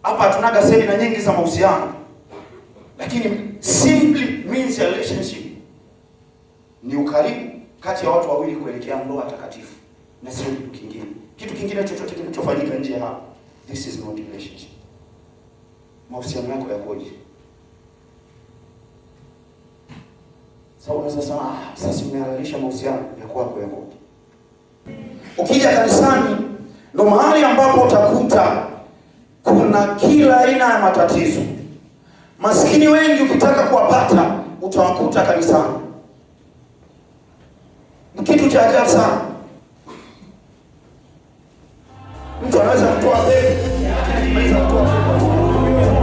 Hapa hatunaga semina nyingi za mahusiano, lakini simply means a relationship ni ukaribu kati ya watu wawili kuelekea ndoa takatifu, na sio kitu kingine. Kitu kingine chochote kinachofanyika nje hapo, this is not relationship. Mahusiano yako yakoje? Sasa unaweza sema sasa umehalalisha mahusiano yako yako. Ukija kanisani ndo mahali ambapo utakuta kuna kila aina ya matatizo. Maskini wengi ukitaka kuwapata utawakuta kanisani. Ni kitu cha ajabu sana. Mtu anaweza kutoa mbele, anaweza kutoa mbele.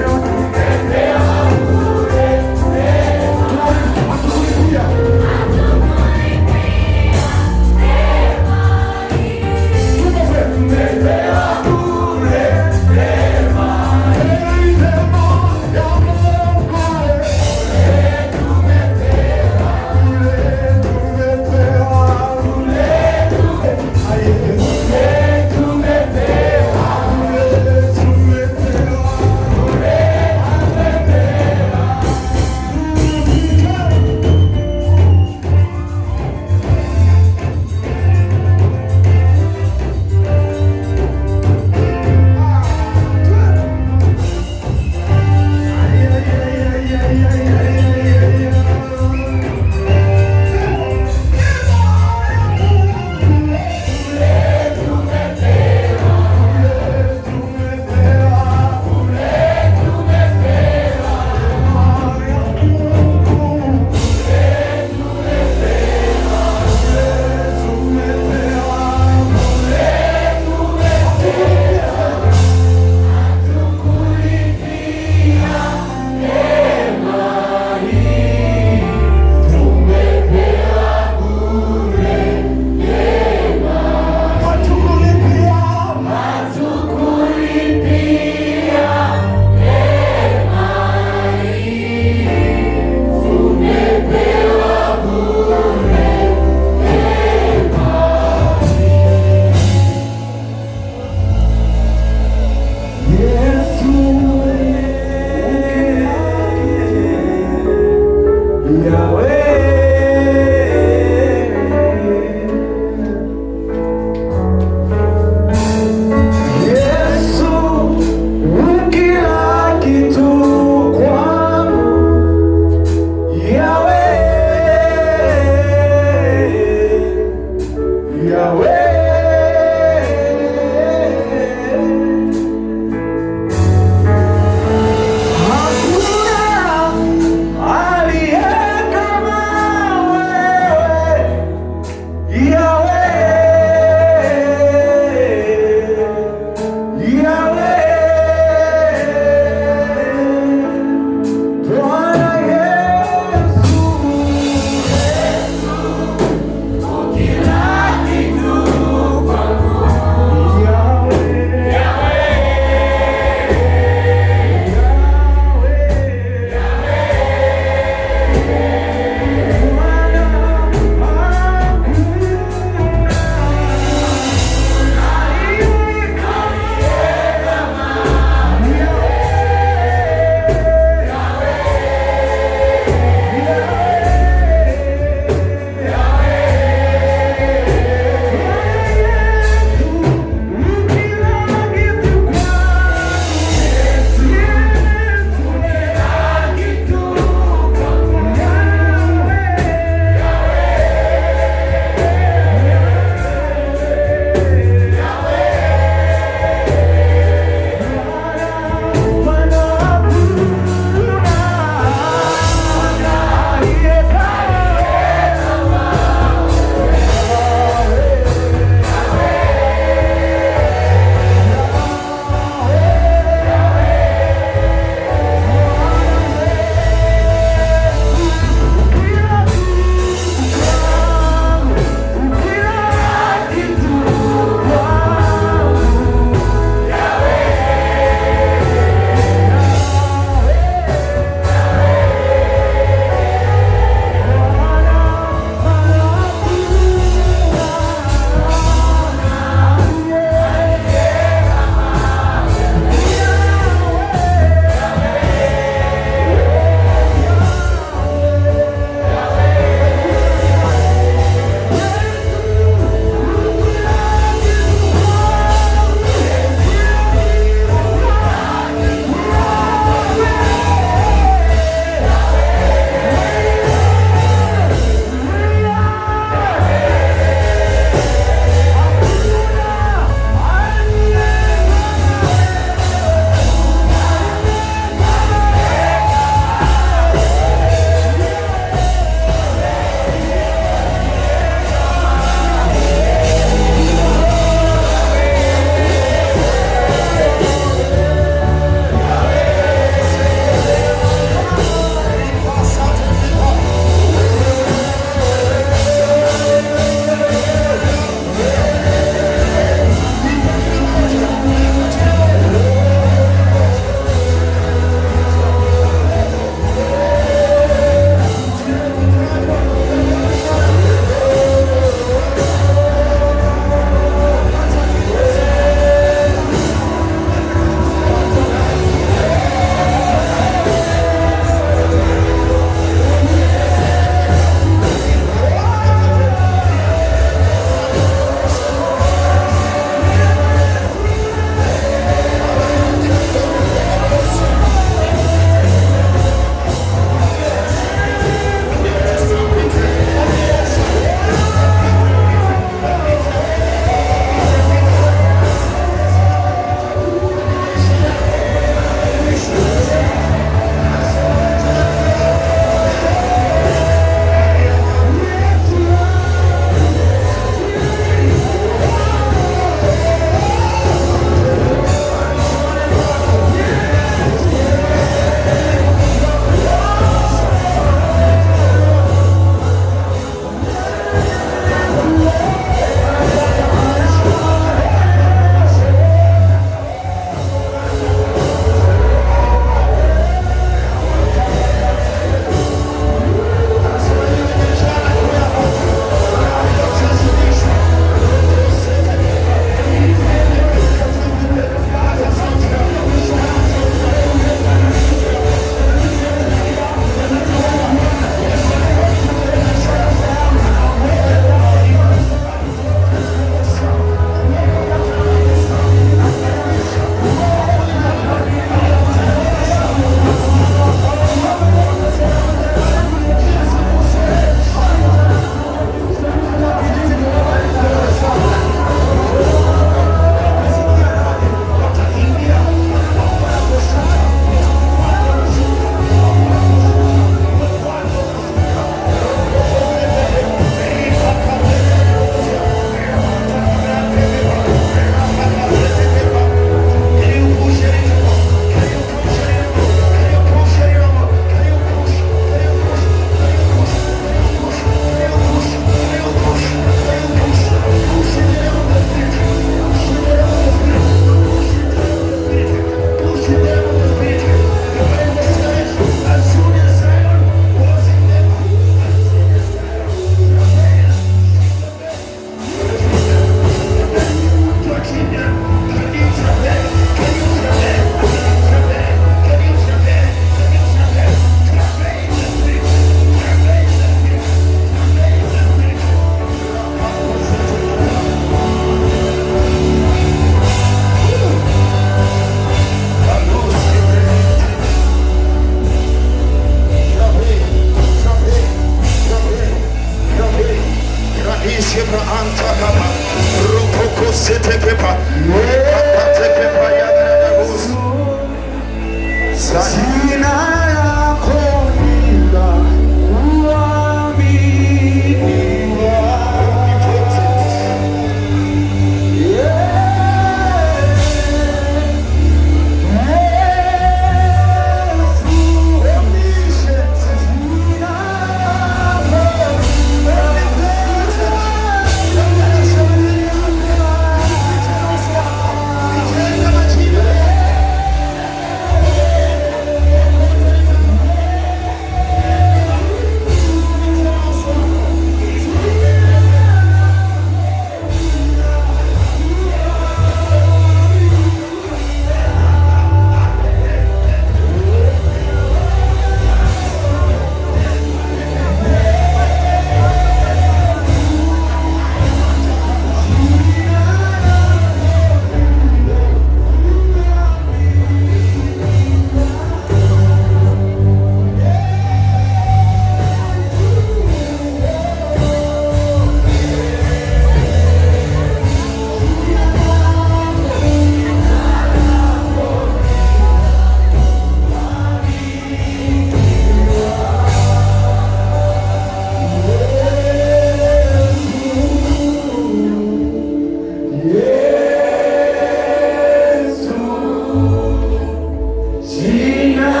Jina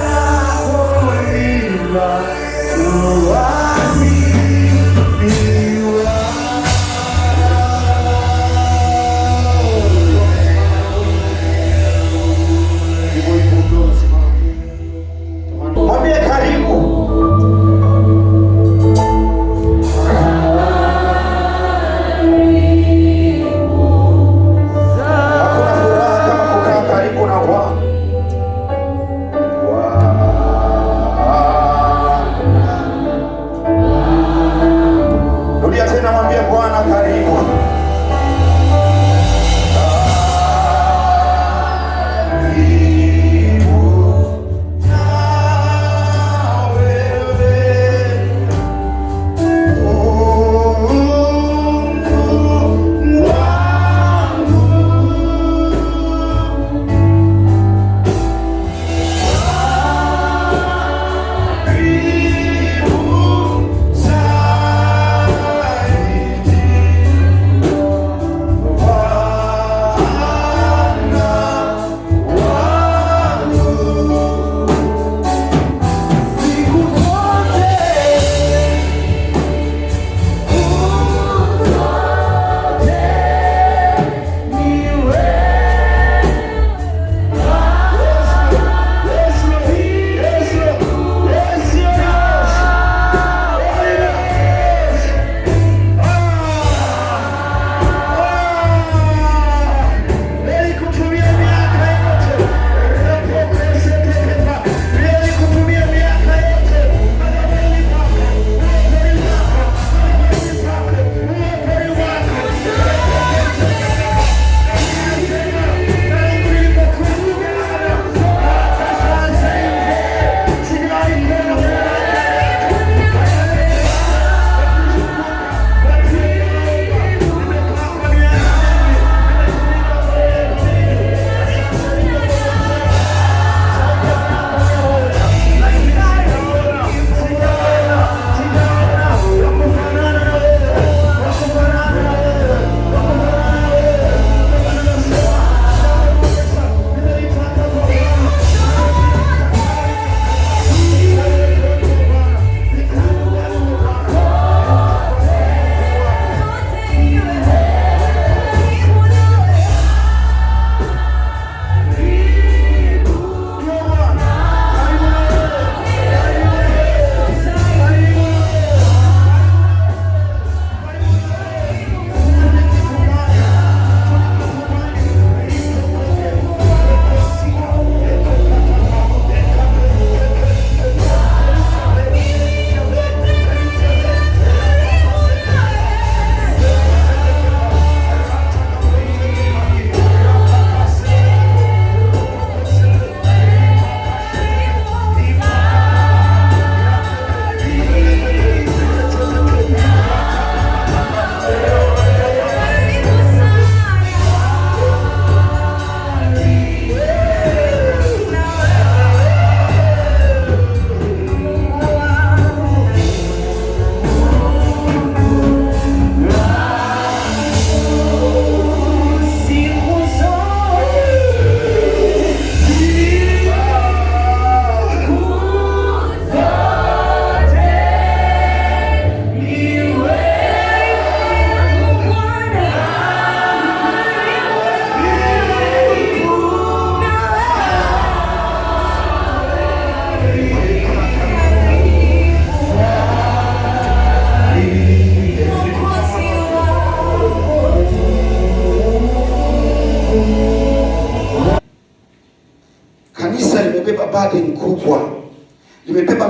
lako ni la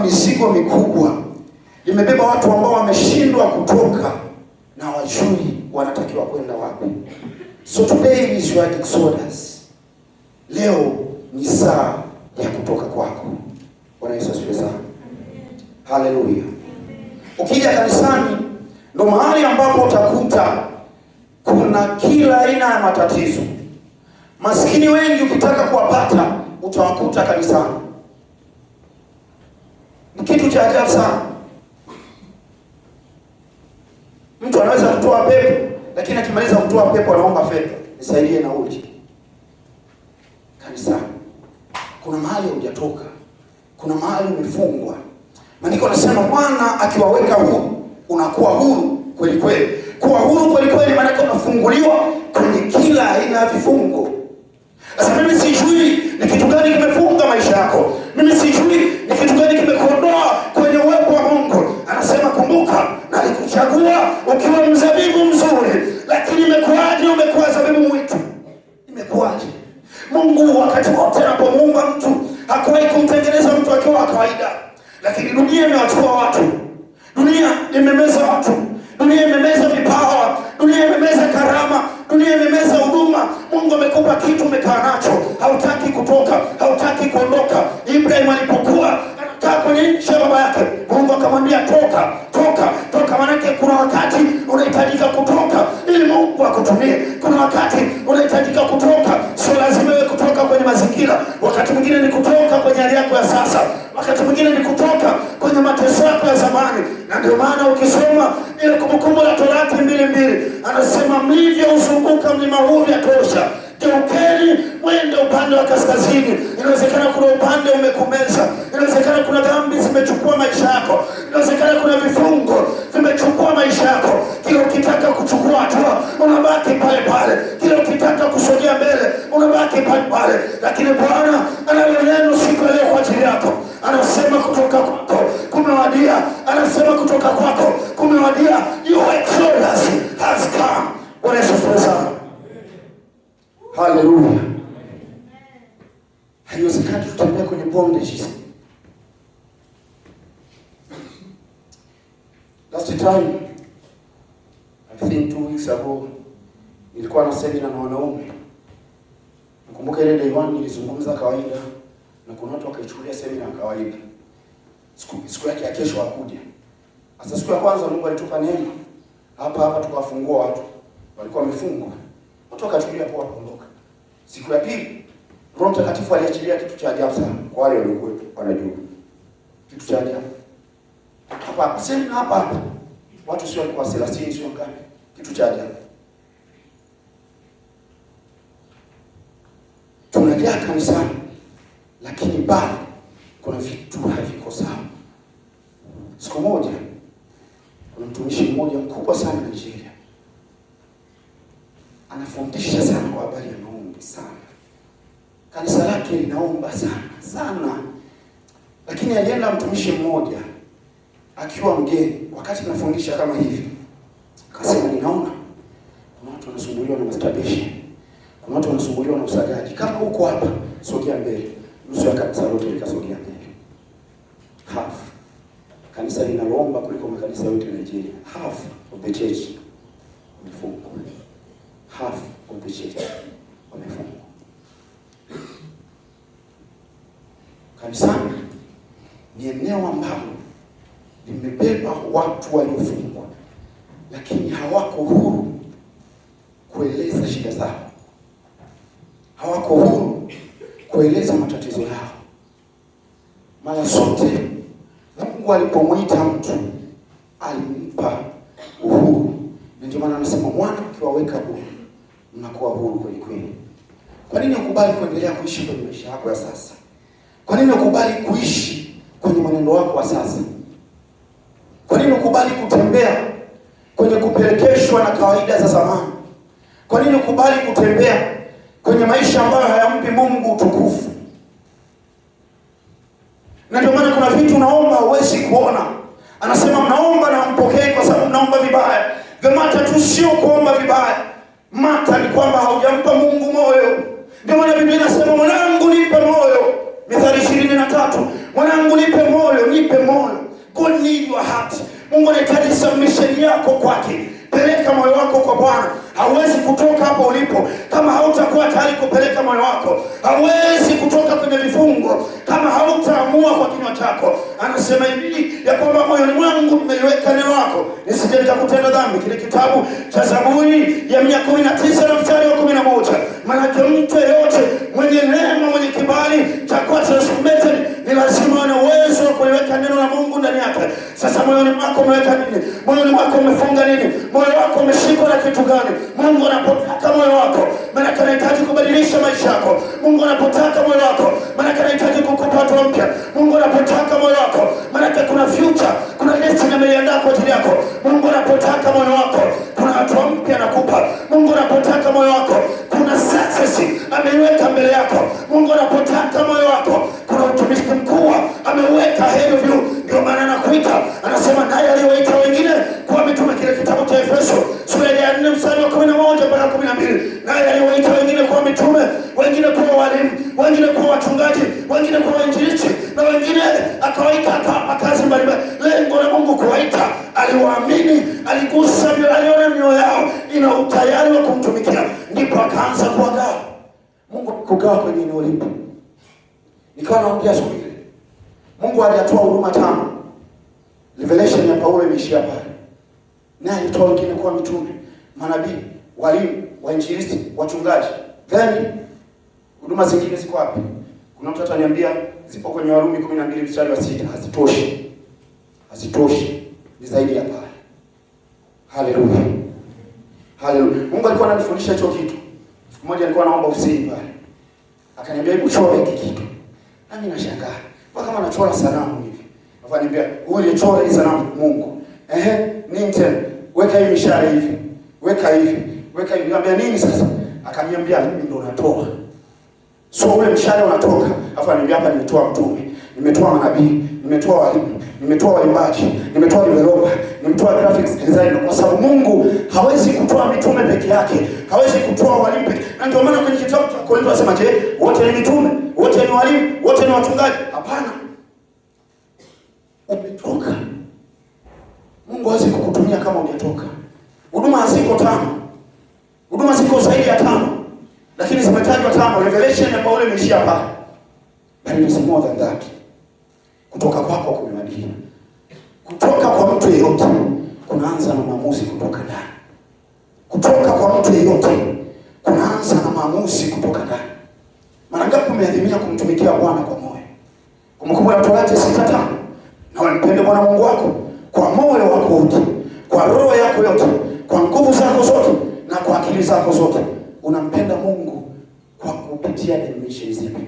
mizigo mikubwa, limebeba watu ambao wameshindwa kutoka na wajui wanatakiwa kwenda wapi. So today is your exodus. Leo ni saa ya kutoka kwako. Bwana Yesu asifiwe sana. Haleluya. Ukija kanisani ndo mahali ambapo utakuta kuna kila aina ya matatizo. Maskini wengi ukitaka kuwapata utawakuta kanisani. Ni kitu cha ajabu sana. Mtu anaweza kutoa pepo, lakini akimaliza kutoa pepo anaomba fedha, nisaidie nauli. Kanisani kuna mahali hujatoka, kuna mahali umefungwa. Maandiko yanasema Bwana akiwaweka huru, unakuwa huru kweli kweli. Kuwa huru kweli kweli maana unafunguliwa kwenye kila aina ya vifungo. Sasa mimi sijui ni kitu gani kimefunga maisha yako. Mimi sijui ni kitu gani kimekuondoa kwenye uwepo wa Mungu. Anasema kumbuka, na nilikuchagua ukiwa mzabibu mzuri, lakini imekuaje umekuwa zabibu mwitu? Imekuaje? Mungu wakati wote anapomuumba mtu hakuwahi kumtengeneza mtu akiwa kawaida. Lakini dunia imewachukua watu. Dunia imemeza watu. Dunia imemeza vipawa. Dunia imemeza karama. Dunia imemeza huduma. Mungu amekupa kitu umekaa nacho. Hautaki kutoka. Hautaki kuondoka. Ibrahim alipokuwa anakaa kwenye nchi ya baba yake, Mungu akamwambia toka. Manake kuna wakati unahitajika kutoka ili Mungu akutumie. Kuna wakati unahitajika kutoka. Sio lazima wewe kutoka kwenye mazingira. Wakati mwingine ni kutoka kwenye hali yako ya sasa. Wakati mwingine ni kutoka kwenye mateso yako ya zamani. Na ndio maana ukisoma ile Kumbukumbu la Torati 2:2 anasema mlivyouzunguka mlima huu yatosha. Geukeni mwende upande wa kaskazini. Inawezekana kuna upande umekumeza. Inawezekana kuna dhambi zimechukua maisha yako. Inawezekana kuna vifungo vimechukua maisha yako. Kila ukitaka kuchukua hatua unabaki pale pale. Kila ukitaka kusogea mbele unabaki pale pale. Lakini Bwana ana neno siku leo kwa ajili yako. Anasema kutoka kwako kumewadia. Anasema kutoka kwako kumewadia. Your exodus has come. Bwana Yesu asifiwe. Hallelujah. Haiwezekani tutembea kwenye bondage. Last time, I think 2 weeks ago, nilikuwa na seminar na wanaume. Nakumbuka ile day 1 nilizungumza kawaida na kuna watu wakaichukulia seminar kawaida. Siku yake ya kesho hakuja. Sasa siku ya kwanza Mungu alitupa neema. Hapa tukawafungua watu. Walikuwa wamefungwa. Watu wakachukulia poa kuondoka. Siku ya pili, Roho Mtakatifu aliachilia kitu cha ajabu sana. Kwa wale waliokuwa wanajua. Kitu cha ajabu. Hapa. Watu sio walikuwa 30 sio ngapi. Kitu cha ajabu. Tunajaa kanisani, lakini bado kuna vitu haviko sawa. Siku moja kuna mtumishi mmoja mkubwa sana Nigeria. Anafundisha sana kwa habari ya maombi sana. Kanisa lake linaomba sana. Lakini alienda mtumishi mmoja akiwa mgeni, wakati anafundisha kama hivi. Akasema ninaona kuna watu wanasumbuliwa na masturbation. Kuna watu wanasumbuliwa na usagaji. Kama uko hapa, sogea mbele. Nusu ya kanisa lote likasogea mbele. Half. Kanisa linaloomba kuliko makanisa yote Nigeria. Half of the church wamefungwa. Half of the church wamefungwa. Kanisani ni eneo ambalo limebeba watu waliofungwa, lakini hawako huru kueleza shida zao. Hawako huru kueleza matatizo yao. Mara zote Mungu alipomwita mtu alimpa uhuru. Ndio maana anasema mwana ukiwaweka huru mnakuwa huru kweli kweli. Kwa nini ukubali kuendelea kuishi kwenye maisha yako ya sasa? Kwa nini ukubali kuishi kwenye mwenendo wako wa sasa? Kwa nini ukubali kutembea kwenye kupelekeshwa na kawaida za zamani? Kwa nini ukubali kutembea kwenye maisha ambayo hayampi Mungu utukufu? Na ndio maana kuna vitu unaomba huwezi kuona. Anasema mnaomba na mpokee kwa sababu mnaomba vibaya. Vimata tu sio kuomba vibaya. Mata ni kwamba haujampa Mungu moyo. Ndio maana Biblia inasema mwanangu nipe moyo. Mithali 23. Mwanangu, nipe moyo, nipe moyo. God need your heart. Mungu anahitaji submission yako kwake. Peleka moyo wako kwa Bwana. Hauwezi kutoka hapo ulipo kama hautakuwa tayari kupeleka moyo wako. Hauwezi kutoka kwenye vifungo kama hautaamua kwa kinywa chako. Anasema hivi ya kwamba moyoni mwangu nimeiweka neno lako nisije nikakutenda dhambi. Kile kitabu cha Zaburi ya 119 na mstari wa 11. Maana mtu yeyote mwenye neema, mwenye kibali cha kuwa transformated ni lazima ana uwezo wa kuliweka neno la Mungu ndani yake. Sasa moyoni mwako umeweka nini? Moyoni mwako umefunga nini? Moyo wako umeshikwa na kitu gani? Mungu anapotaka moyo wako, maana anahitaji kubadilisha maisha yako. Mungu anapotaka moyo wako, maana anahitaji kukupa hatua mpya. Mungu anapotaka moyo wako, maana kuna future, kuna destiny ameiandaa kwa ajili yako. Mungu anapotaka moyo wako, kuna hatua mpya anakupa. Mungu anapotaka moyo wako, kuna success ameiweka mbele yako. Mungu anapotaka moyo wako, kuna utumishi mkuu ameuweka ahead of you. Ndio maana anakuita, anasema naye aliwaita wengine kwa mitume. Kile kitabu cha Efeso sura ya 4 mstari wa 11 mpaka 12. Naye aliwaita wengine kwa mitume, wengine kwa walimu, wengine kwa wachungaji, wengine kwa wainjilisti, na wengine akawaita akawapa kazi mbalimbali. Lengo la Mungu kuwaita, aliwaamini, aligusa, aliona mioyo yao ina utayari wa kumtumikia, ndipo akaanza kuwagawa. Mungu kugawa kwenye eneo lipo. Nikawa naongea siku ile, Mungu alitoa huduma 5. Revelation ya Paulo imeishia pale. Naye alitoa wengine kwa mitume, manabii, walimu, wainjilisti, wachungaji. Then huduma zingine ziko wapi? Kuna mtu ataniambia zipo kwenye Warumi 12 mstari wa 6. Hazitoshi. Hazitoshi. Ni zaidi ya pale. Haleluya. Haleluya. Mungu alikuwa ananifundisha hicho kitu. Siku moja alikuwa anaomba ofisini pale. Akaniambia hebu chora hiki kitu. Na mimi nashangaa. Kwa kama anachora sanamu hivi. Akaniambia, "Wewe chora hii sanamu Mungu." Nini tena? Weka hii mishale hivi. Weka hivi. Weka hivi. Nikamwambia nini sasa? Akaniambia mimi ndo natoa. So ule mshale unatoka. Afu ananiambia hapa nimetoa mtume, nimetoa manabii, nimetoa walimu, nimetoa waimbaji, nimetoa developer, nimetoa graphics designer, kwa sababu Mungu hawezi kutoa mitume peke yake, hawezi kutoa walimu peke. Na ndio maana kwenye kitabu cha Korintho anasema, "Je, wote ni mitume? Wote ni walimu? Wote ni wachungaji?" Hapana. Umetoka. Mungu hawezi kukutumia kama hujatoka. Huduma haziko 5. Huduma ziko zaidi ya 5. Lakini zimetajwa 5. Revelation ya Paulo imeishia pale. But it is more than that. Kutoka kwako kumebadilika. Kutoka kwa mtu yeyote kunaanza na maamuzi kutoka ndani. Kutoka kwa mtu yeyote kunaanza na maamuzi kutoka ndani. Mara ngapi umeadhimia kumtumikia Bwana kwa moyo? Kumbukumbu la Torati 6:5. Na wampende Bwana Mungu wako kwa moyo wako wote, kwa roho yako yote, kwa nguvu zako zote na kwa akili zako zote. Unampenda Mungu kwa kupitia dimensions zipi?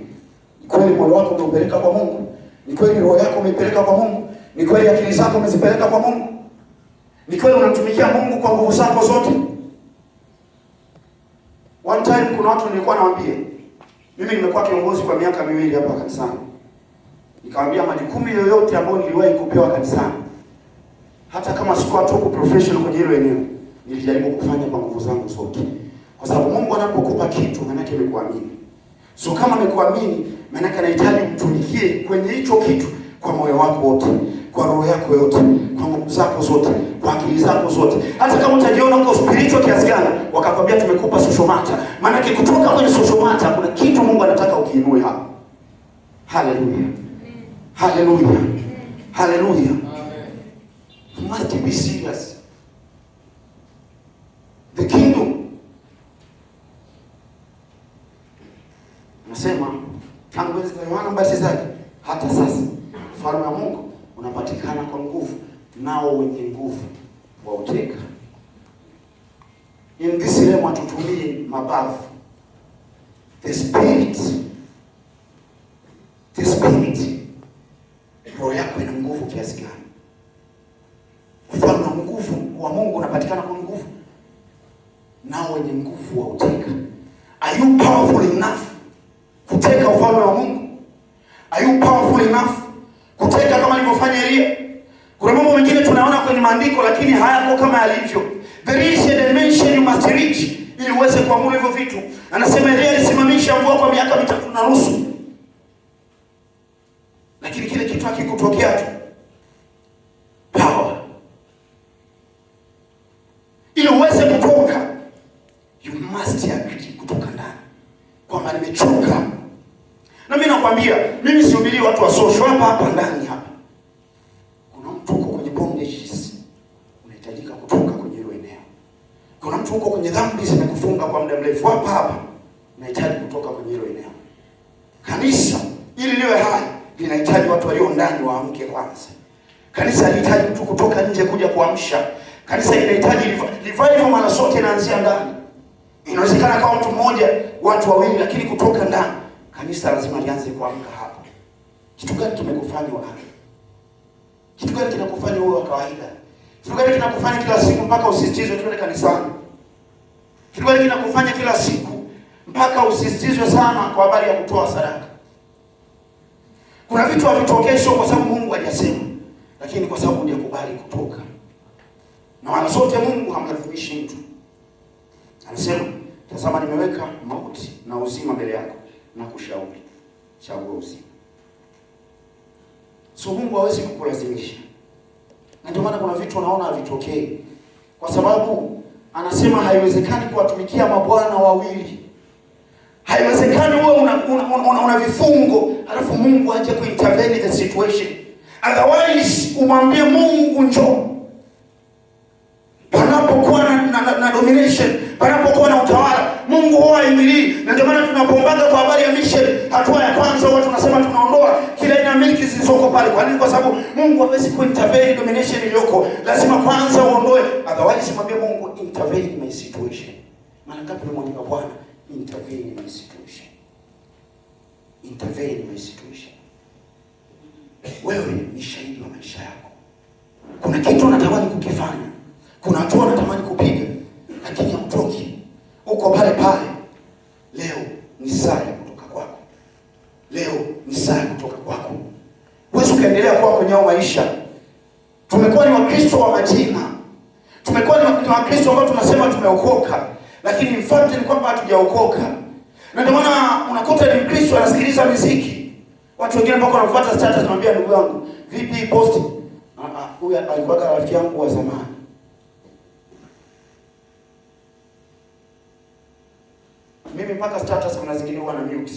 Ni kweli moyo wako umeupeleka kwa Mungu? Ni kweli roho yako umeipeleka kwa Mungu? Ni kweli akili zako umezipeleka kwa Mungu? Ni kweli unamtumikia Mungu kwa nguvu zako zote? One time kuna watu nilikuwa nawaambia, mimi nimekuwa kiongozi kwa miaka 2 hapa kanisani. Nikamwambia majukumu yoyote ambayo niliwahi kupewa kanisani, hata kama sikuwa tu professional kwenye hilo eneo, nilijaribu kufanya kwa nguvu zangu zote. Kwa sababu Mungu anapokupa kitu maana yake amekuamini. So kama amekuamini, maana yake anahitaji mtumikie kwenye hicho kitu kwa moyo wako wote, kwa roho yako yote, kwa nguvu zako zote, kwa akili zako zote. Hata kama utajiona uko spiritual kiasi gani, wakakwambia tumekupa social matter, maana yake kutoka kwenye social matter kuna kitu Mungu anataka ukiinue hapo. Haleluya. Haleluya. Haleluya. You must be serious. The kingdom. Nasema tangu enzi za Yohana Mbatizaji hata sasa ufalme wa Mungu unapatikana kwa nguvu, nao wenye nguvu wauteka. In this realm hatutumii mabavu. The spirit. Roho yako ina nguvu kiasi gani? Ufalme wa nguvu wa Mungu unapatikana kwa nguvu, nao wenye nguvu wauteka. Are you powerful enough kuteka ufalme wa Mungu? Are you powerful enough kuteka kama alivyofanya Elia? Kuna mambo mengine tunaona kwenye maandiko lakini hayako kama yalivyo. There is a dimension you must reach ili uweze kuamua hivyo vitu. Anasema Elia alisimamisha mvua kwa miaka 3.5. lakini kile kitu hakikutokea tu. Power. Ili uweze kutoka, you must agree kutoka ndani kwamba nimechoka. Na mimi nakwambia, mimi sihubiri watu wa social hapa ndani hapa. Kuna mtu uko kwenye bondages, unahitajika kutoka kwenye hilo eneo. Kuna mtu uko kwenye dhambi zimekufunga kwa muda mrefu hapa, unahitaji kutoka kwenye hilo eneo. Kanisa ili liwe hai linahitaji watu walio ndani waamke kwanza. Kanisa linahitaji mtu kutoka nje kuja kuamsha. Kanisa linahitaji revival, mara zote inaanzia ndani. Inawezekana kama mtu mmoja, watu wawili, lakini kutoka ndani. Kanisa lazima lianze kuamka hapa. Kitu gani kimekufanya wewe? Kitu gani kinakufanya wewe wa kawaida? Kitu gani kinakufanya kila siku mpaka usisitizwe twende kanisani? Kitu gani kinakufanya kila siku mpaka usisitizwe sana kwa habari ya kutoa sadaka? Kuna vitu havitokei sio kwa sababu Mungu hajasema, lakini kwa sababu hujakubali kutoka. Na mara zote Mungu hamlazimishi mtu. Anasema, tazama nimeweka mauti na uzima mbele yako, na kushauri chagua uzima. So Mungu hawezi kukulazimisha. Na ndio maana kuna vitu unaona havitokei. Kwa sababu anasema haiwezekani kuwatumikia mabwana wawili. Haiwezekani wewe una vifungo alafu Mungu aje kuintervene the situation. Otherwise umwambie Mungu njoo. Panapokuwa na domination, panapokuwa na utawala, Mungu huwa haingilii. Na ndio maana tunapoombaga kwa habari ya mission, hatua ya kwanza huwa tunasema tunaondoa kila aina miliki zilizoko pale. Kwa nini? Kwa sababu Mungu hawezi kuintervene domination iliyoko. Lazima kwanza uondoe. Otherwise mwambie Mungu intervene in my situation. Maana ngapi nimwambia Bwana intervene in my situation. Intervene in my situation. Wewe ni shahidi wa maisha yako. Kuna kitu unatamani kukifanya. Kuna hatua unatamani kupiga, lakini hautoki. Uko pale pale. Leo ni saa ya kutoka kwako. Leo ni saa ya kutoka kwako. Huwezi ukaendelea kuwa kwenye maisha. Tumekuwa ni Wakristo wa majina. Tumekuwa ni Wakristo ambao tunasema tumeokoka, lakini in fact ni kwamba hatujaokoka. Na ndio maana unakuta ni Mkristo anasikiliza muziki. Watu wengine mpaka wanafuata status, anamwambia ndugu yangu, vipi post? Huyu alikuwa rafiki yangu wa zamani. Mimi mpaka status kuna zingine huwa na mute.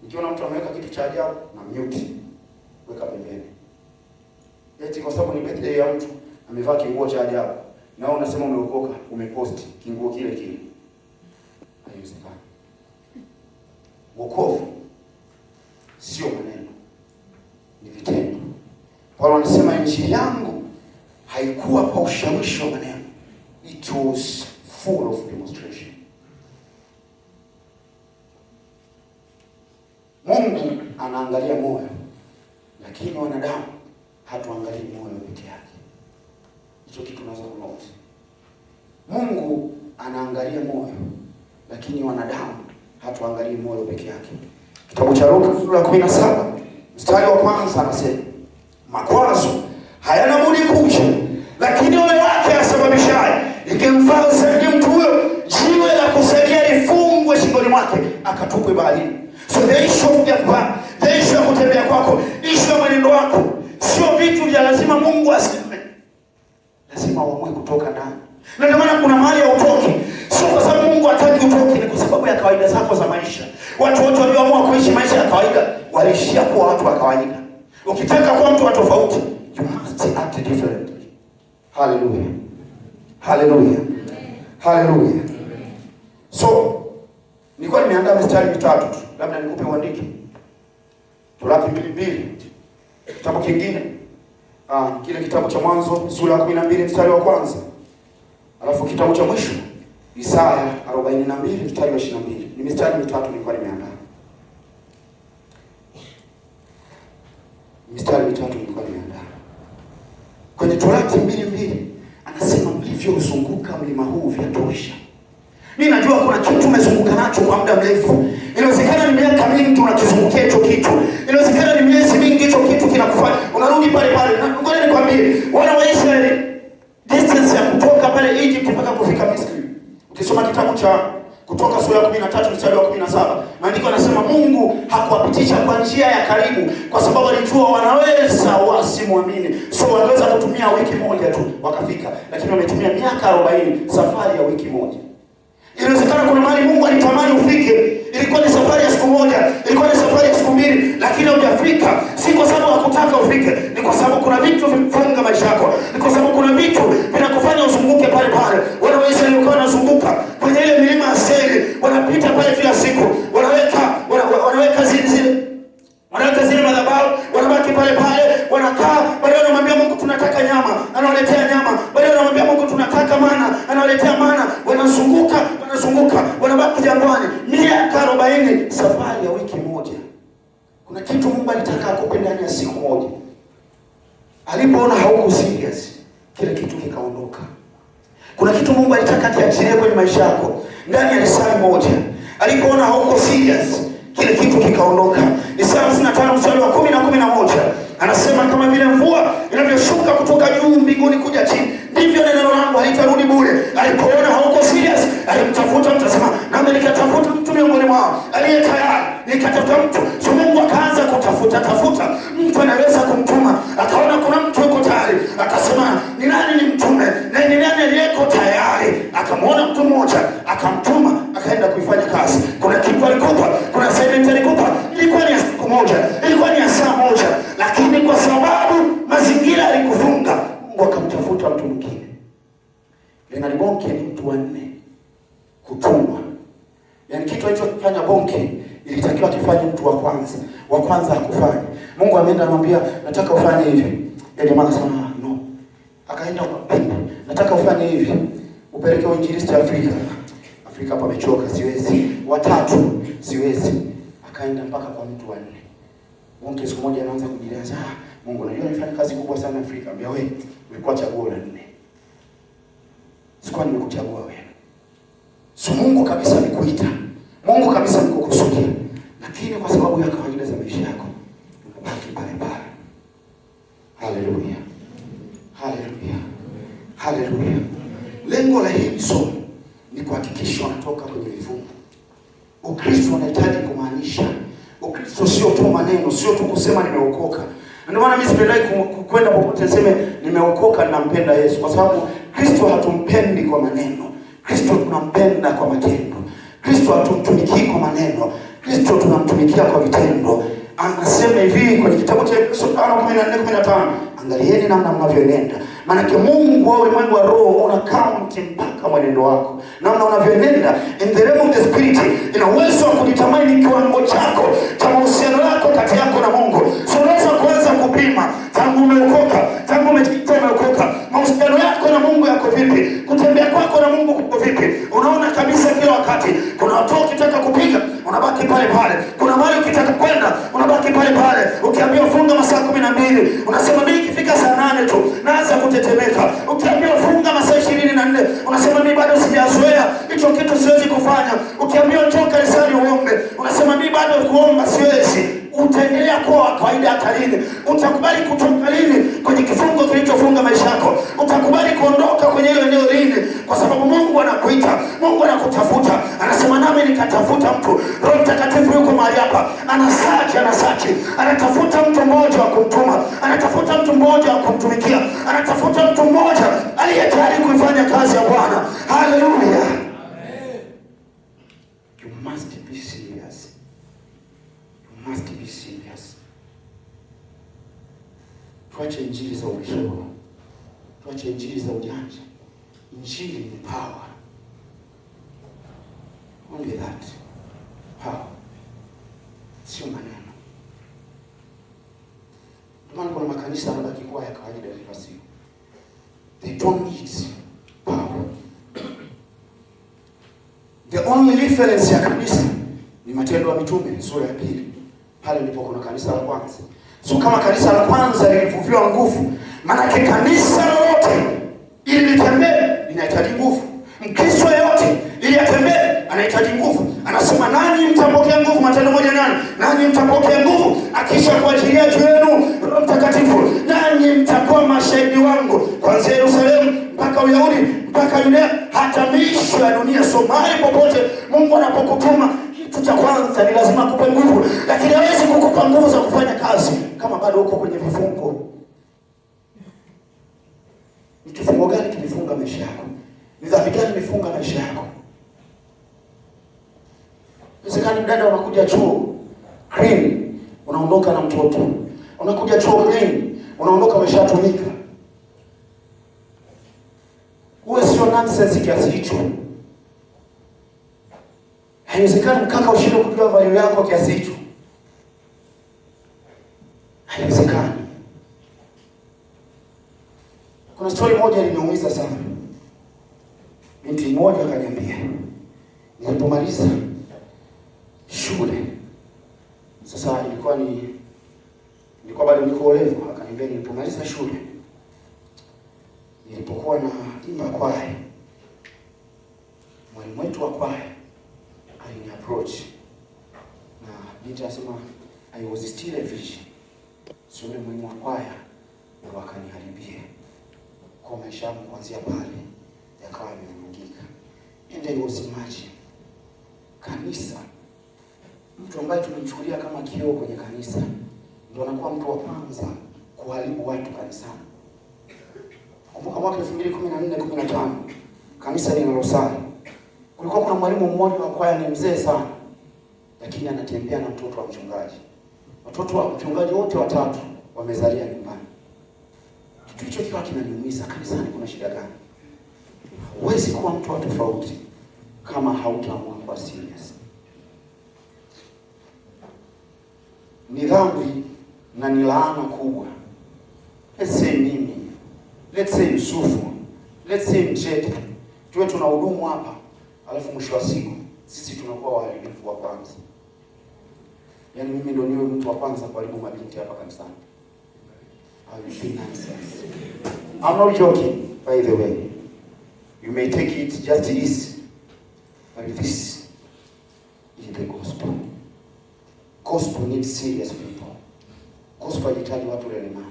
Nikiona mtu ameweka kitu cha ajabu na mute. Weka pembeni. Eti kwa sababu ni birthday ya mtu amevaa kinguo cha ajabu. Na wewe unasema umeokoka, umepost kinguo kile kile. Haiwezekani. Wokovu sio maneno, ni vitendo. Paulo anasema injili yangu haikuwa kwa ushawishi wa maneno. It was full of demonstration. Mungu anaangalia moyo, lakini wanadamu hatuangalii moyo peke yake. Hicho kitu tunaweza kunote. Mungu anaangalia moyo, lakini wanadamu hatuangalii moyo peke yake. Kitabu cha Luka sura ya 17 mstari wa kwanza anasema, makwazo hayana budi kuja, lakini ole wake asababishaye ikimfaa zaidi mtu huyo jiwe la kusaidia lifungwe shingoni mwake akatupwe baharini. So the issue ya kutembea kwako, issue ya mwenendo wako, sio vitu vya lazima Mungu aseme. Lazima uamue kutoka ndani. Na ndio maana kuna mahali ya utoki. Sio kwa sababu Mungu hataki utoke, ni kwa sababu ya kawaida zako za maisha. Watu wote walioamua kuishi maisha ya kawaida walishia kuwa watu wa kawaida. Ukitaka kuwa mtu wa tofauti, you must act differently. Hallelujah. Hallelujah. Hallelujah. So nilikuwa nimeandaa mistari mitatu tu. Labda nikupe uandike. Torati 2:2. Kitabu kingine. Kile kitabu cha Mwanzo sura ya 12 mstari wa kwanza. Alafu kitabu cha mwisho Isaya 42 mstari wa 22. Ni mistari mitatu nilikuwa nimeandaa. Mistari mitatu nilikuwa nimeandaa. Kwenye Torati 2:2 anasema mlivyozunguka mlima huu vyatosha. Mimi najua kuna kitu umezunguka nacho kwa muda mrefu. Inawezekana ni miaka mingi unakizungukia hicho kitu. Inawezekana ni miezi mingi hicho kitu kinakufanya unarudi pale pale. Ngoja nikwambie, wana wa Israeli distance ya kutoka pale Egypt mpaka kufika Misri. Ukisoma kitabu cha Kutoka sura ya 13 mstari wa 17. Maandiko yanasema Mungu hakuwapitisha kwa njia ya karibu kwa sababu alijua wanaweza wasimwamini. So wanaweza kutumia wiki moja tu wakafika, lakini wametumia miaka 40, safari ya wiki moja. Inawezekana kuna mahali Mungu alitamani ufike, ilikuwa ni safari ya siku moja, ilikuwa ni safari ya siku mbili, lakini hujafika. Si kwa sababu hakutaka ufike, ni kwa sababu kuna vitu vimefunga maisha yako. Ni kwa sababu kuna vitu vinakufanya uzunguke pale pale. Wanaweza walikuwa wanazunguka kwenye ile milima ya Seiri, wanapita pale kila siku, wanaweka zile madhabahu, wanabaki pale pale, wanakaa, baadaye wanamwambia Mungu tunataka nyama, anawaletea nyama, baadaye wanamwambia Mungu tunataka mana, anawaletea mana, wanazunguka, wanabaki jangwani miaka 40, safari ya wiki moja. Kuna kitu Mungu alitaka akupe ndani ya siku moja. Alipoona hauko serious, kile kitu kikaondoka. Kuna kitu Mungu alitaka kiachilie kwenye maisha yako ndani ya saa moja. Alipoona hauko serious, kile kitu kikaondoka. Isaya 55 mstari wa 10 na 11. Anasema kama vile mvua inavyoshuka kutoka juu mbinguni kuja chini, ndivyo neno langu halitarudi bure. Alipoona hauko serious, alimtafuta mtu, asema nami nikatafuta mtu miongoni mwao aliye tayari, nikatafuta mtu. So Mungu akaanza tafuta mtu anaweza kumtuma. Akaona kuna mtu yuko tayari, akasema ni nani ni mtume, na ni nani aliyeko tayari? Akamwona mtu mmoja, akamtuma, akaenda kuifanya kazi. Kuna kitu alikupa, kuna assignment alikupa, ilikuwa ni siku moja, ilikuwa ni saa moja, lakini kwa sababu mazingira alikufunga, Mungu akamtafuta mtu mwingine. Leonard Bonke ni mtu wa 4 kutumwa. Yaani kitu alichofanya Bonke ilitakiwa kifanye mtu wa kwanza akufanye. Mungu ameenda anamwambia nataka ufanye hivi. Yeye jamaa akasema no. Akaenda kwa nataka ufanye hivi. Upeleke uinjilisti Afrika hapa amechoka, siwezi. 3 siwezi. Akaenda mpaka kwa mtu wa 4. Bonke siku moja anaanza kujieleza, Mungu unajua nifanya kazi kubwa sana Afrika. Ambia wewe ulikuwa chaguo la 4. Sikuwa nimekuchagua wewe. So Mungu kabisa alikuita. Mungu kabisa alikukusudia. Lakini kwa sababu ya kawaida za maisha yako, unabaki pale pale. Haleluya. Haleluya. Haleluya. Lengo la hili somo ni kuhakikisha unatoka kwenye vifungo. Ukristo unahitaji kumaanisha. Ukristo sio tu maneno, sio tu kusema nimeokoka. Ndio maana mimi sipendai kwenda popote niseme nimeokoka na nampenda Yesu, kwa sababu Kristo hatumpendi kwa maneno. Kristo tunampenda kwa matendo. Kristo hatumtumikii kwa maneno. Kristo tunamtumikia kwa vitendo. Anasema hivi kwenye kitabu cha Efeso 5:14-15, angalieni namna mnavyoenenda. Maana Mungu wa ulimwengu wa roho unakaa mpaka mwenendo wako. Namna unavyoenenda in the realm of the spirit, ina uwezo wa kujitamani kiwango chako cha mahusiano yako kati yako na Mungu. So unaweza kuanza kupima tangu umeokoka, tangu umeokoka, mahusiano yako na Mungu yako vipi? Kutembea kwako na Mungu kuko vipi? Unaona kabisa kila wakati kuna watu ukitaka kupiga unabaki pale pale. Kuna mahali ukitaka kwenda unabaki pale pale. Ukiambia funga masaa 12, unasema mimi ikifika saa 8 tu naanza kutetemeka. Ukiambia funga masaa 24, unasema mimi bado sijazoea hicho kitu, siwezi kufanya. Ukiambia njoo kanisani uombe, unasema mimi bado kuomba siwezi. Utaendelea kwa kawaida hata lini? Utakubali kutoka lini kwenye kifungo kilichofunga maisha yako? Utakubali kuondoka kwenye ile eneo lini? Kwa sababu Mungu anakuita, Mungu anakutafuta. Anasema nami nikatafuta mtu. Roho Mtakatifu yuko mahali hapa. Anasachi. Anatafuta mtu mmoja wa kumtuma. Anatafuta mtu mmoja wa kumtumikia. Anatafuta mtu mmoja aliye tayari kuifanya kazi ya Bwana. Haleluya. Amen. You must be serious. Must be serious. Tuache injili za ulisho. Tuache injili za ujanja. Injili ni power. Only that. Power. Sio maneno. Tumani kuna makanisa yanabaki kuwa ya kawaida kila siku. They don't need power. The only reference ya kanisa ni Matendo ya Mitume sura ya 2. Pale ndipo kuna kanisa la kwanza. So kama kanisa la kwanza lilivuviwa nguvu, maana kanisa lolote ili litembee linahitaji nguvu. Mkristo yeyote ili atembee anahitaji nguvu. Anasema nani mtapokea nguvu? Matendo 1:8. Nani mtapokea nguvu akisha kuachilia juu yenu Roho Mtakatifu, nani mtakuwa mashahidi wangu kuanzia Yerusalemu mpaka Uyahudi mpaka Yudea hata miisho mwisho ya dunia. So mahali popote Mungu anapokutuma, kitu cha kwanza ni lazima akupe nguvu, lakini hawezi kukupa nguvu za kufanya kazi kama bado uko kwenye vifungo. Ni kifungo gani kimefunga maisha yako? Ni dhambi gani imefunga maisha yako? Usikani mdada unakuja chuo clean, unaondoka na mtoto. Unakuja chuo clean, unaondoka umeshatumika. Uwe sio nonsense kiasi hicho. Haiwezekani mkaka ushinde kujua value yako kiasi hicho. Haiwezekani. Kuna story moja iliniumiza sana. Binti mmoja akaniambia, nilipomaliza shule, sasa nilikuwa bado niko level, akaniambia nilipomaliza shule, nilipokuwa na imba kwaya, mwalimu wetu wa kwaya alini approach, na binti anasema I was still a virgin. So mwalimu wa kwaya ndio akaniharibia kwa maisha yangu, kuanzia pale yakawa yamevurugika. And I was imagine kanisa, mtu ambaye tunamchukulia kama kioo kwenye kanisa ndio anakuwa mtu wa kwanza kuharibu watu kanisani. Kumbuka mwaka 2014-15 kanisa linalosali, kulikuwa kuna mwalimu mmoja wa kwaya, ni mzee sana, lakini anatembea na mtoto wa mchungaji. Watoto wa mchungaji wote watatu wamezalia nyumbani. Kitu hicho kikawa kinaniumiza. Kanisani kuna shida gani? Huwezi kuwa mtu wa tofauti kama hautaamua kuwa serious. Ni dhambi na ni laana kubwa. Let's say mimi, let's say Yusufu, let's say Mchete, tuwe tunahudumu hapa, alafu mwisho wa siku sisi tunakuwa waharibifu wa kwanza. Yaani mimi ndio niwe mtu wa kwanza kuharibu mabinti hapa kanisani. I'm not joking, by the way. You may take it just easy, but this is the gospel. Gospel needs serious people. Gospel inahitaji watu relevant.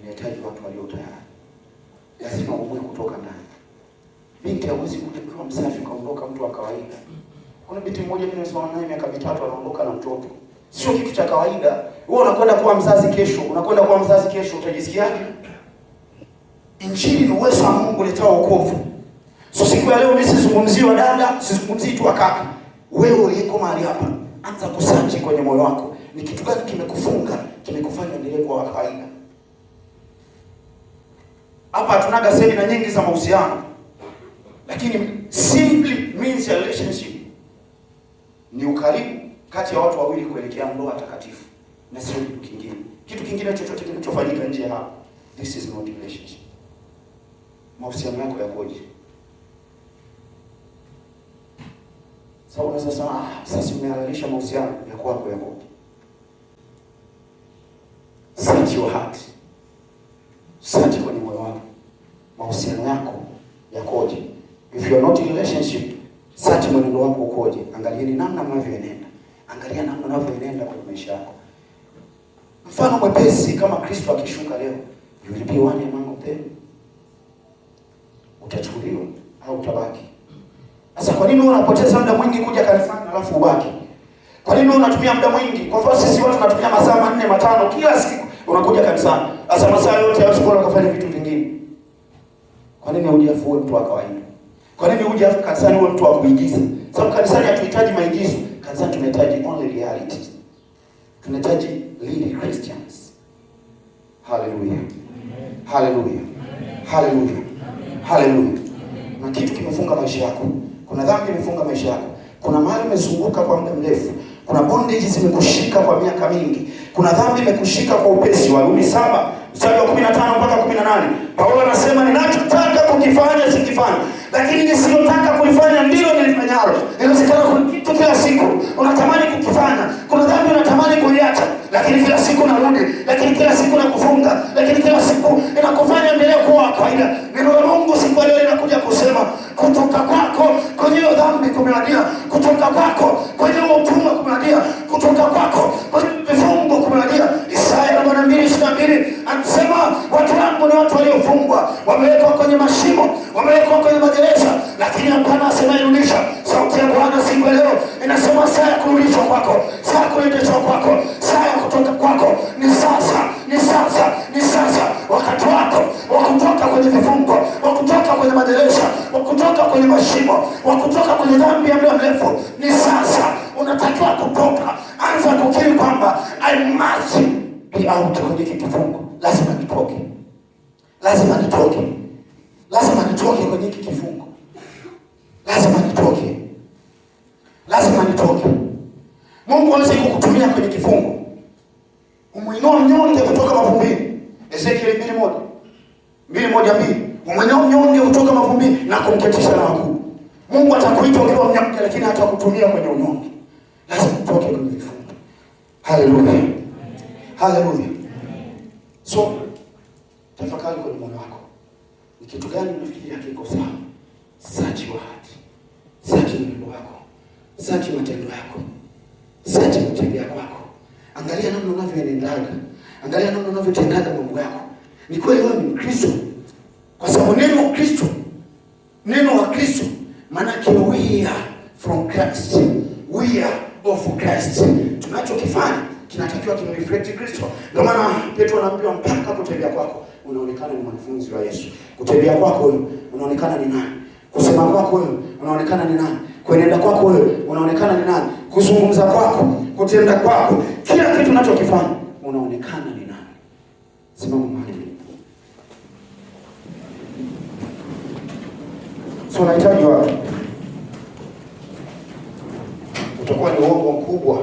Inahitaji watu walio tayari. Lazima uwe kutoka ndani. Binti hawezi kuwa msafi kaondoka mtu wa kawaida. Kuna binti mmoja mimi nimesoma naye miaka 3 anaondoka na mtoto. Sio kitu cha kawaida. Wewe unakwenda kuwa mzazi kesho, utajisikiaje? Injili ni uwezo wa Mungu kuleta wokovu. So siku ya leo mimi sizungumzii wa dada, sizungumzii tu wa kaka. Wewe uliko mahali hapa, anza kusearch kwenye moyo wako. Ni kitu gani kimekufunga, kimekufanya endelee kuwa wa kawaida? Hapa hatunaga semina nyingi za mahusiano, lakini simply means a relationship ni ukaribu kati ya watu wawili kuelekea ndoa takatifu, na sio kitu kingine. Kitu kingine chochote kinachofanyika nje ya hapo, this is not relationship. Mahusiano yako yakoje? Sawa, unaweza sema sasa umehalalisha mahusiano yako yakoje? Search your heart. Search kwenye moyo wako. Mahusiano yako yakoje? If you are not in relationship, search mwenendo wako ukoje? Angalieni namna mnavyoenenda. Angalia namna unavyoenenda kwenye maisha yako. Mfano mwepesi, kama Kristo akishuka leo, you will be one among them. Utachukuliwa au utabaki? Sasa kwa nini unapoteza muda mwingi kuja kanisani alafu ubaki? Kwa nini unatumia muda mwingi? Kwa sababu sisi watu tunatumia masaa 4-5 kila siku unakuja kanisani. Sasa masaa yote hayo sio unafanya vitu vingine. Kwa nini huje afu mtu wa kawaida? Kwa nini huje afu kanisani uwe mtu wa kuigiza? Sababu kanisani hatuhitaji maigizo. Kanisani tunahitaji only reality. Tunahitaji real Christians. Hallelujah. Hallelujah. Hallelujah. Hallelujah. Na kitu kimefunga maisha yako. Kuna dhambi imefunga maisha yako. Kuna mahali umezunguka kwa muda mrefu. Kuna bondage zimekushika kwa miaka mingi. Kuna dhambi imekushika kwa upesi. Warumi 7 mstari wa 15 mpaka 18. Paulo anasema ninachotaka kukifanya sikifanya, lakini nisiyotaka kulifanya ndilo nilifanyalo. Inawezekana kuna kitu kila siku unatamani kukifanya. Kuna dhambi unatamani kuiacha, lakini kila siku unarudi, lakini kila siku unakufunga, lakini kila siku inakufanya endelee kuwa kawaida. Neno la Mungu siku leo linakuja kusema kutoka kwako kwenye hiyo dhambi kumewadia, kutoka kwako kwenye utumwa kumewadia, kutoka kwako kwenye vifungo kumewadia. Isaya 42:22 anasema watu wangu ni watu waliofungwa, wamewekwa kwenye mashimo, wamewekwa kwenye magereza, Bwana asemayarudisha. Sauti ya Bwana siku leo inasema saa ya kurudishwa kwako, saa ya kurejeshwa kwako, saa ya kutoka kwako ni sasa, ni sasa, ni sasa. Wakati wako wa kutoka kwenye vifungo, wa kutoka kwenye madereza, wa kutoka kwenye mashimo, wa kutoka kwenye dhambi ya muda mrefu ni sasa. Unatakiwa kutoka. Anza kukiri kwamba I must be out kwenye kifungo. Lazima nitoke. Lazima nitoke. Lazima nitoke kwenye kifungo. Lazima nitoke. Lazima nitoke. Mungu hawezi kukutumia kwenye kifungo. Umuinua mnyonge kutoka mavumbini. Ezekiel 2:1. Umuinua mnyonge kutoka mavumbini na kumketisha na wakuu. Mungu atakuita ukiwa mnyonge, lakini hatakutumia kwenye unyonge. Lazima utoke kwenye vifungo. Haleluya. Haleluya. So, tafakari kwenye moyo wako. Ni kitu gani unafikiria kiko sawa? Search your heart. Search moyo wako. Search matendo yako. Search matendo yako. Angalia namna unavyoendaga. Angalia namna unavyotendaga mambo yako. Ni kweli wewe ni Mkristo? Kwa sababu neno Kristo, neno wa Kristo, maana we are from Christ. We are of Christ. Tunachokifanya kinatakiwa kimreflect Kristo. Ndio maana Petro anaambiwa mpaka kutembea kwako unaonekana ni mwanafunzi wa Yesu. Kutembea kwako wewe unaonekana ni nani? Kusema kwako wewe unaonekana ni nani? Kuenenda kwako wewe unaonekana ni nani? Kuzungumza kwako, kutenda kwako, kila kitu unachokifanya unaonekana ni nani? Simama mahali. So nahitaji watu. Utakuwa ni uongo mkubwa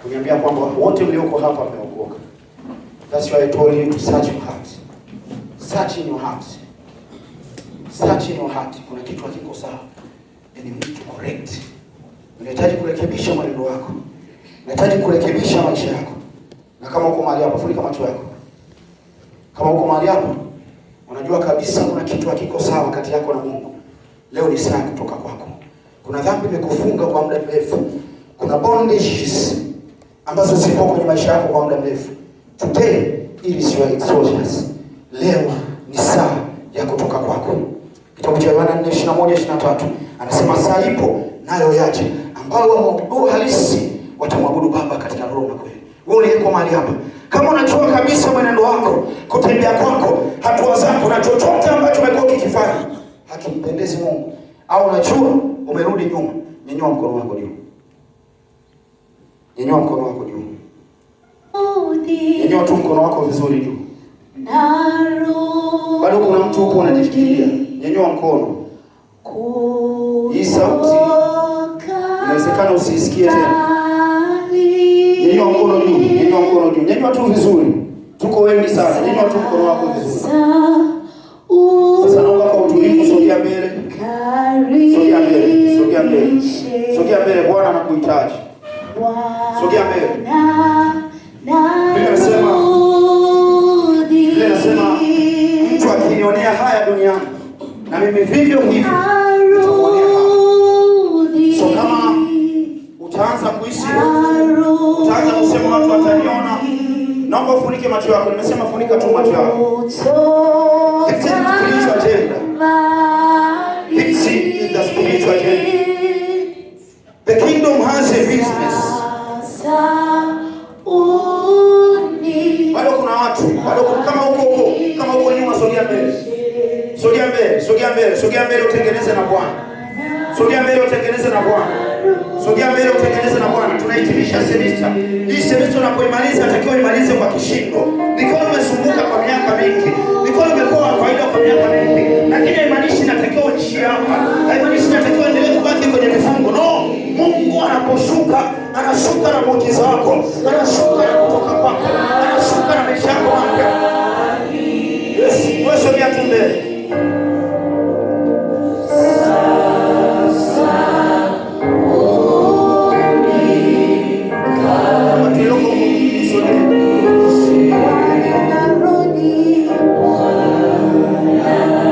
kuniambia kwamba wote mlioko hapa wameokoka. That's why I told you to search your heart. Search in your heart. Search in your heart. Kuna kitu hakiko sawa. And you need to correct. Unahitaji kurekebisha maneno yako. Unahitaji kurekebisha maisha yako. Na kama uko mahali hapa, funika macho yako. Kama uko mahali hapa, unajua kabisa kuna kitu hakiko sawa kati yako na Mungu. Leo ni saa kutoka kwako. Kuna dhambi imekufunga kwa muda mrefu. Kuna bondages ambazo zipo kwenye maisha yako kwa muda mrefu. Today is your exodus. Leo ni saa ya kutoka kwako. Kitabu cha Yohana 4:21-23 anasema saa ipo nayo yaje ambao waabudu halisi watamwabudu Baba katika roho na kweli. Wewe uliko mahali hapa, kama unajua kabisa mwenendo wako, kutembea kwako, hatua zako na chochote ambacho umekuwa ukikifanya hakimpendezi Mungu, au unajua umerudi nyuma, nyanyua mkono wako juu. Nyanyua mkono wako juu. Nyanyua tu mkono wako vizuri juu. Bado kuna mtu huko unajifikiria. Nyanyua mkono. Hii sauti inawezekana usisikie tena. Nyanyua mkono juu. Nyanyua mkono juu. Nyanyua tu vizuri. Tuko wengi sana. Nyanyua tu mkono wako vizuri. Sasa naomba kwa utulivu sogea mbele. Sogea mbele. Sogea mbele. Sogea mbele, Bwana anakuhitaji. Sogea mbele. Biblia inasema mtu akinionea haya duniani na mimi vivyo hivyo nitakuonea haya. So kama utaanza kuishi, utaanza kusema watu wataniona, naomba ufunike macho yako. Nimesema funika tu macho yako. It's a spiritual agenda. It's the spiritual agenda. The kingdom has a business. Bado kuna watu, kama huko nyuma, sogea mbele. Sogea mbele, sogea mbele, sogea mbele utengeneze na Bwana. Sogea mbele utengeneze na Bwana. Sogea mbele utengeneze na Bwana. Tunahitimisha semester. Hii semester unapoimaliza atakiwa imalize kwa kishindo. Nikiwa umesumbuka kwa miaka mingi, nikiwa umekuwa kawaida kwa miaka mingi, lakini haimaanishi natakiwa uishi hapa. Haimaanishi natakiwa endelee kubaki kwenye vifungo. No, Mungu anaposhuka, anashuka na muujiza wako. Anashuka na kutoka kwako. Anashuka na maisha yako mapya. Yes, wewe sogea tu mbele. Yeah.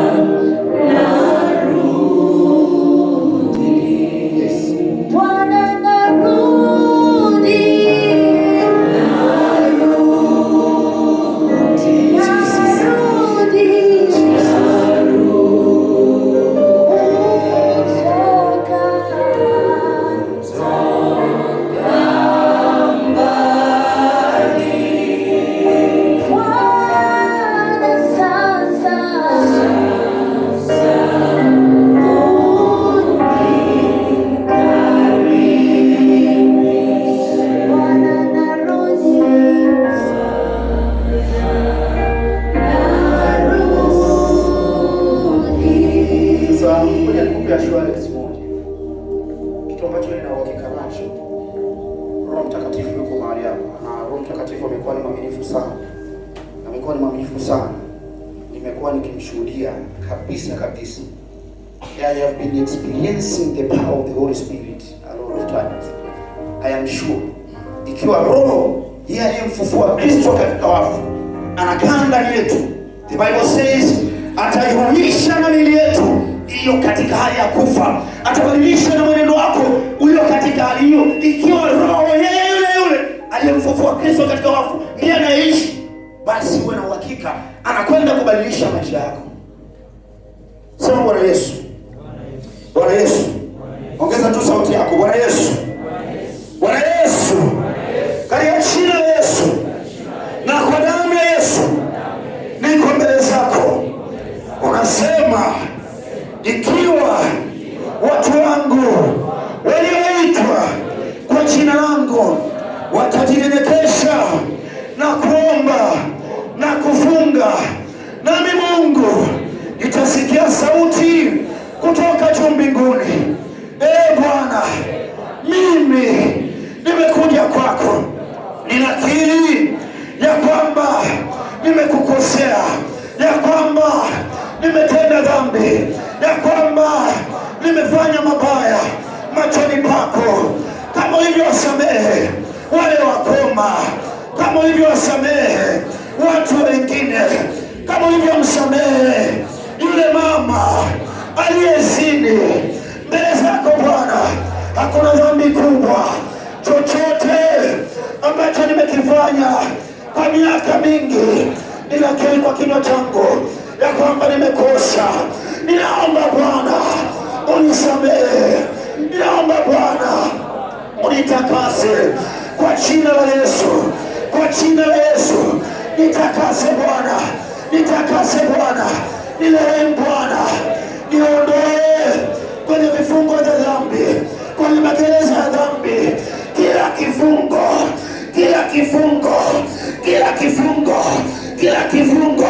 Sasa ngoja nikupe assurance moja, kitu ambacho nina uhakika nacho. Roho Mtakatifu yuko mahali hapa, na Roho Mtakatifu amekuwa ni mwaminifu sana, amekuwa ni mwaminifu sana. Nimekuwa nikimshuhudia kabisa kabisa. I have been experiencing the power of the Holy Spirit a lot of times. I am sure ikiwa Roho yeye aliyemfufua Kristo katika wafu anakaa ndani yetu, the Bible says ataihuisha na miili yetu iliyo katika hali ya kufa, atabadilisha na mwenendo wako ulio katika hali hiyo. Ikiwa Roho yeye yule aliyemfufua Kristo katika wafu ndiye anayeishi, basi uwe na uhakika anakwenda kubadilisha maisha yako. Sema Bwana Yesu. Bwana Yesu. Ongeza tu sauti yako. Bwana Yesu. Bwana Yesu. Katika jina la Yesu na kwa damu ya Yesu niko mbele zako. Unasema ikiwa watu wangu walioitwa kwa jina langu watajinyenyekesha na kuomba na kufunga, nami Mungu nitasikia sauti kutoka juu mbinguni. Bwana, mimi nimekuja kwako, ninakiri ya kwamba nimekukosea, ya kwamba nimetenda dhambi, ya kwamba nimefanya mabaya machoni pako, kama ulivyowasamehe wale wakoma, kama ulivyowasamehe watu wengine, kama ulivyomsamehe yule mama aliyezini. Mbele zako Bwana hakuna dhambi kubwa, chochote ambacho nimekifanya kwa miaka mingi ninakiri kwa kinywa changu ya kwamba nimekosa. Ninaomba Bwana unisamehe, ninaomba Bwana unitakase kwa jina la Yesu, kwa jina la Yesu. Nitakase Bwana, nitakase Bwana, nirehemu Bwana, niondoe kwenye vifungo vya dhambi, kwenye magereza ya dhambi, kila kifungo, kila kifungo, kila kifungo, kila kifungo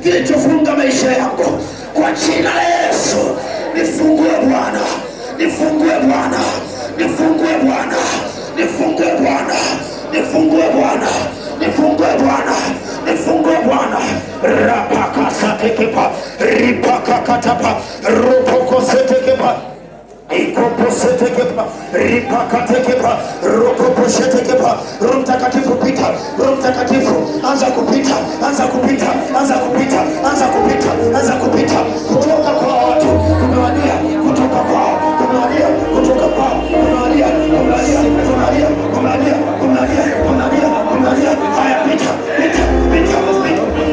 kilichofunga maisha yangu, kwa jina la Yesu nifungue Bwana, nifungue Bwana, nifungue Bwana, nifungue Bwana, nifungue Bwana, nifungue Bwana, nifungue Bwana. Rapakasatekepa, ripakakatapa, ropokosetekepa, ikoposetekepa, ripakatekepa, rokoposhetekepa. Roho Mtakatifu pita, Roho Mtakatifu anza kupita, anza kupita, anza kupita, anza kupita, anza kupita. Kutoka kwa watu kumewadia, kutoka kwao kumewadia, kutoka kwao kumewadia, kumewadia, kumewadia, kumewadia, kumewadia, kumewadia, kumewadia. Haya, pita, pita, pita,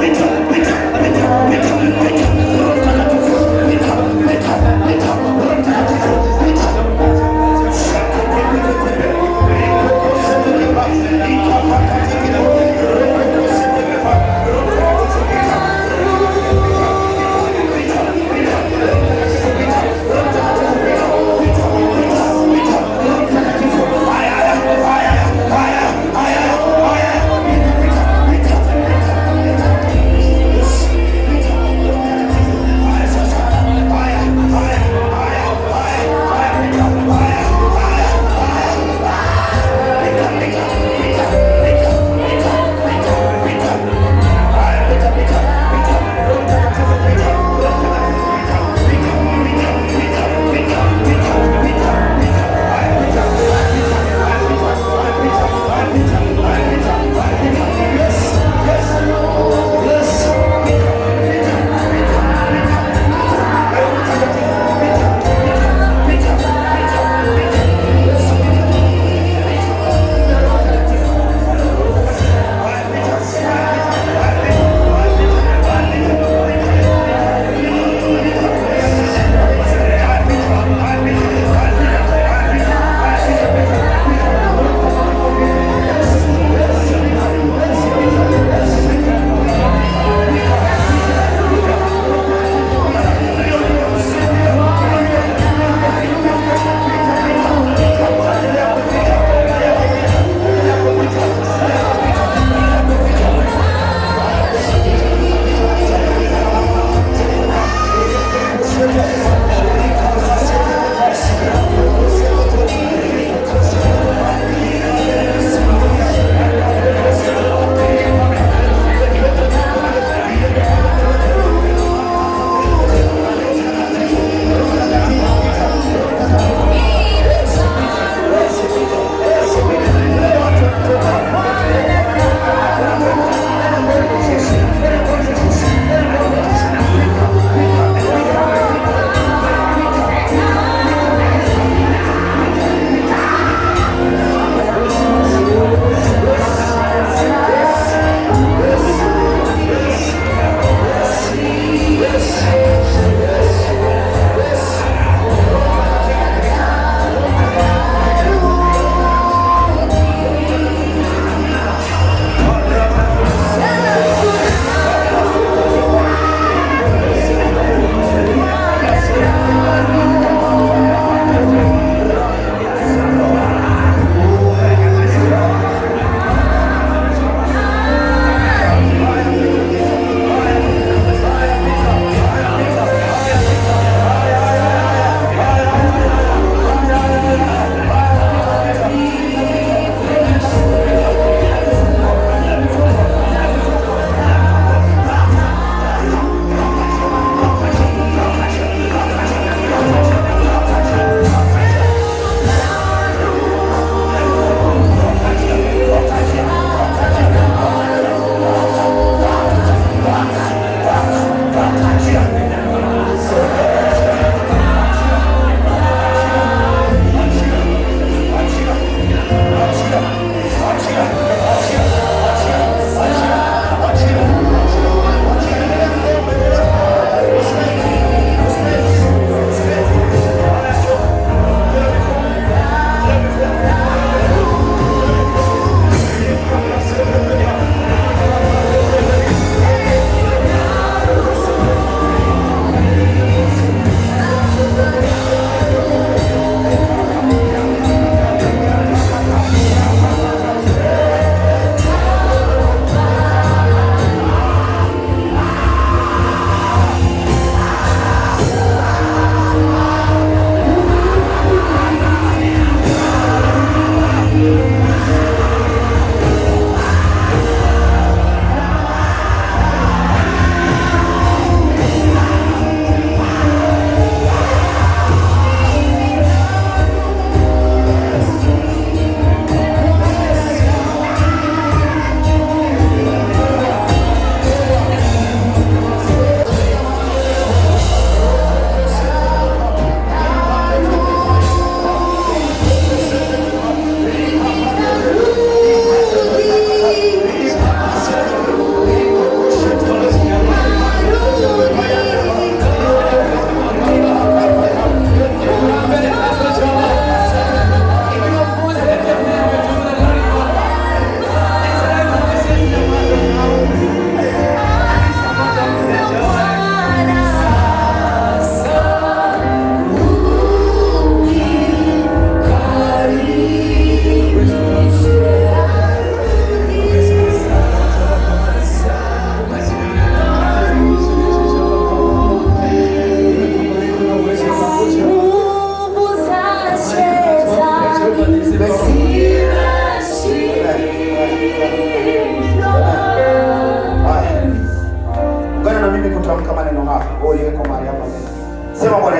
pita, pita, pita, pita, pita. Roho Mtakatifu pita, pita, pita. Roho Mtakatifu pita.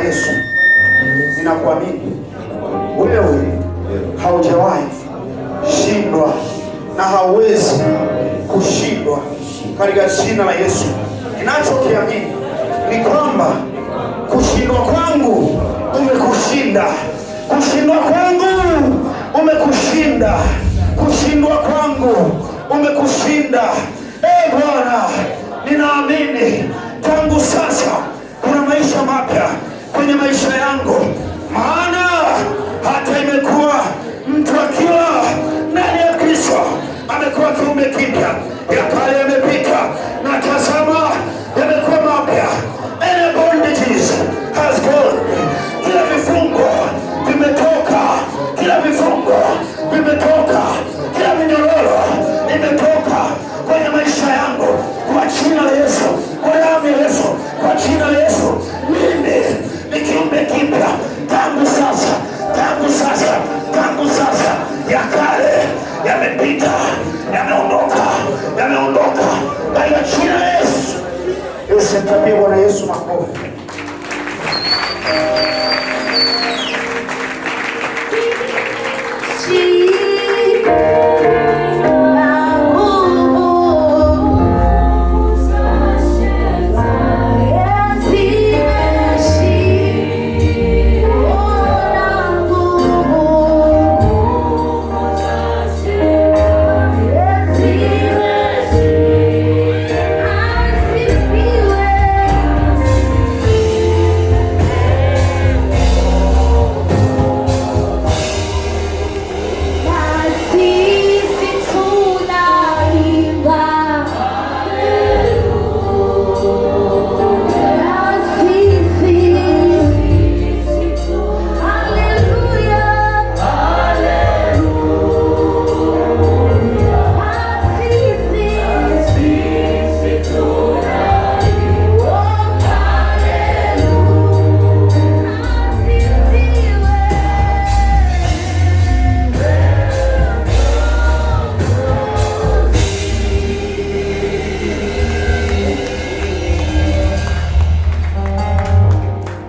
Yesu, ninakuamini wewe haujawahi shindwa na hauwezi kushindwa. Katika jina la Yesu, ninachokiamini ni kwamba kushindwa kwangu umekushinda, kushindwa kwangu umekushinda, kushindwa kwangu umekushinda. Bwana, ninaamini tangu sasa kuna maisha mapya kwenye maisha yangu, maana hata imekuwa mtu akiwa ndani ya Kristo amekuwa kiumbe kipya, ya kale yamepita na tazama yamekuwa mapya. Any bondages has gone. Kila vifungo vimetoka, kila vifungo vimetoka, kila minyororo imetoka kwenye maisha yangu kwa jina la Yesu, kwa damu ya Yesu, kwa jina la Yesu. Mimi ni kiumbe kipya tangu sasa, tangu sasa, tangu sasa. Ya kale yamepita, yameondoka, yameondoka katika jina la Yesu. Usimtapie Bwana Yesu makofi.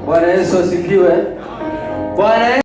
Bwana Yesu asifiwe. Bwana